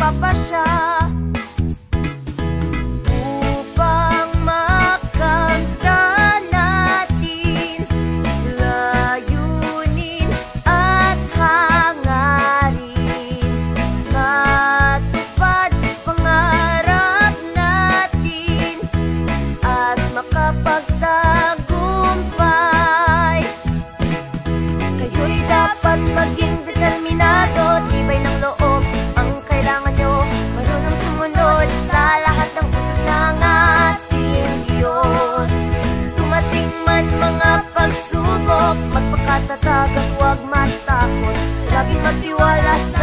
magpapasya upang makamtan natin layunin at hangarin, matupad pangarap natin at makapagtagumpay. Kayo'y dapat maging determinado, tibay ng loob ang kailangan nyo, marunong sumunod sa lahat ng utos ng ating Diyos. Dumating man mga pagsubok, magpakatatag at huwag matakot, laging magtiwala sa